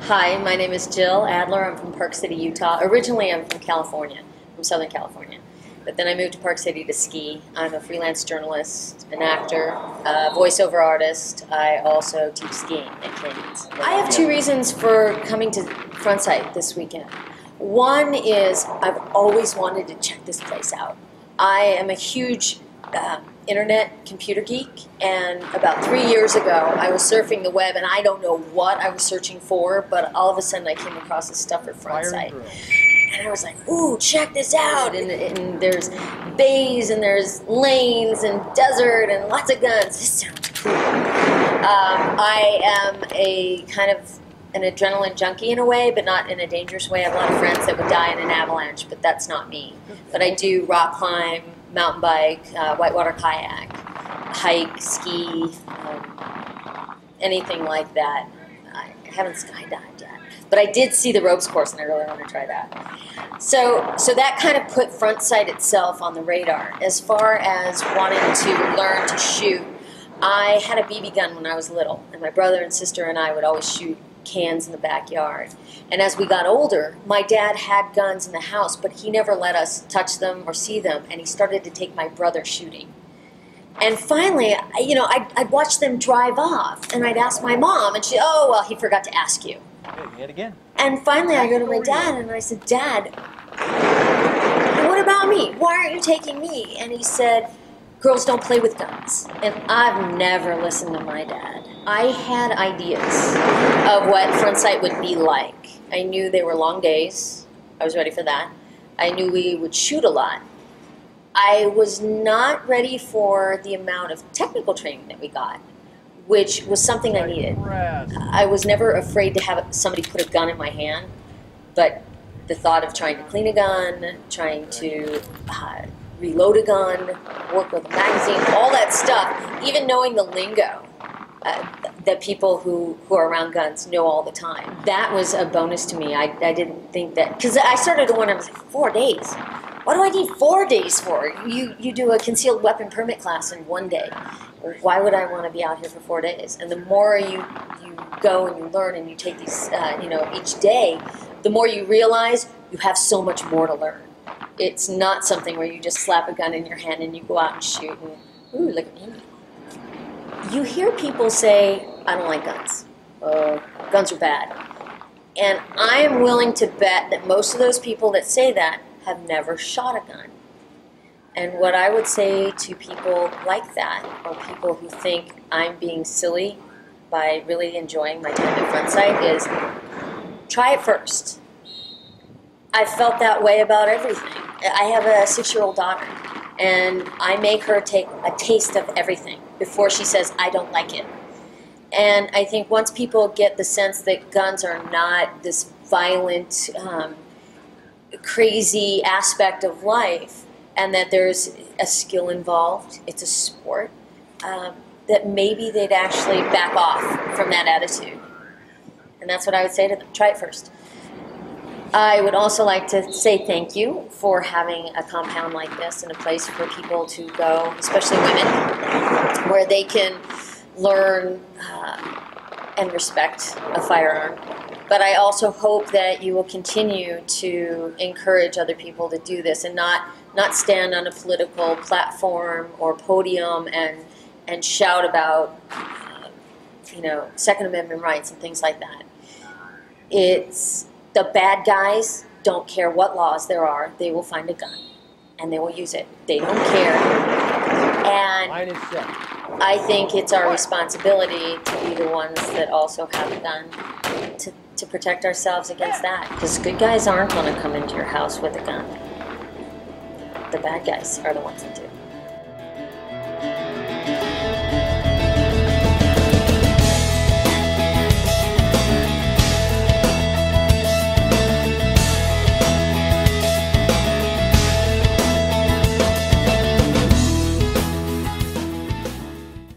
Hi, my name is Jill Adler. I'm from Park City, Utah. Originally, I'm from California, from Southern California. But then I moved to Park City to ski. I'm a freelance journalist, an actor, a voiceover artist. I also teach skiing at canyons. I have two reasons for coming to Frontside this weekend. One is I've always wanted to check this place out. I am a huge internet computer geek, and about 3 years ago I was surfing the web and I don't know what I was searching for, but all of a sudden I came across this stuff at Frontside. And I was like, ooh, check this out. And there's bays and there's lanes and desert and lots of guns. This sounds cool. I am a kind of an adrenaline junkie in a way, but not in a dangerous way. I have a lot of friends that would die in an avalanche, but that's not me. But I do rock climb, mountain bike, whitewater kayak, hike, ski, anything like that. I haven't skydived yet. But I did see the ropes course, and I really want to try that. So that kind of put Frontside itself on the radar. As far as wanting to learn to shoot, I had a BB gun when I was little, and my brother and sister and I would always shoot cans in the backyard. And as we got older, my dad had guns in the house, but he never let us touch them or see them, and he started to take my brother shooting. And finally, I'd watch them drive off, and I'd ask my mom, and she'd, oh, well, he forgot to ask you. Yet again. And finally I go to my dad and I said, Dad, what about me? Why aren't you taking me? And he said, girls don't play with guns. And I've never listened to my dad. I had ideas of what Frontside would be like. I knew they were long days. I was ready for that. I knew we would shoot a lot. I was not ready for the amount of technical training that we got, which was something I needed. I was never afraid to have somebody put a gun in my hand, but the thought of trying to clean a gun, trying to reload a gun, work with a magazine, all that stuff, even knowing the lingo that people who are around guns know all the time. That was a bonus to me. I didn't think that, because I started to wonder, I was like, 4 days? What do I need 4 days for? You do a concealed weapon permit class in 1 day. Why would I want to be out here for 4 days? And the more you go and you learn and you take these, each day, the more you realize you have so much more to learn. It's not something where you just slap a gun in your hand and you go out and shoot and, ooh, look at me. You hear people say, I don't like guns. Guns are bad. And I am willing to bet that most of those people that say that have never shot a gun. And what I would say to people like that, or people who think I'm being silly by really enjoying my time at Frontside, is try it first. I felt that way about everything. I have a 6-year-old daughter, and I make her take a taste of everything before she says, I don't like it. And I think once people get the sense that guns are not this violent, crazy aspect of life, and that there's a skill involved, it's a sport, that maybe they'd actually back off from that attitude. And that's what I would say to them. Try it first. I would also like to say thank you for having a compound like this and a place for people to go, especially women, where they can learn and respect a firearm. But I also hope that you will continue to encourage other people to do this and not stand on a political platform or podium and shout about, Second Amendment rights and things like that. It's the bad guys don't care what laws there are. They will find a gun and they will use it. They don't care. And I think it's our responsibility to be the ones that also have a gun to protect ourselves against that. Because good guys aren't going to come into your house with a gun. The bad guys are the ones that do.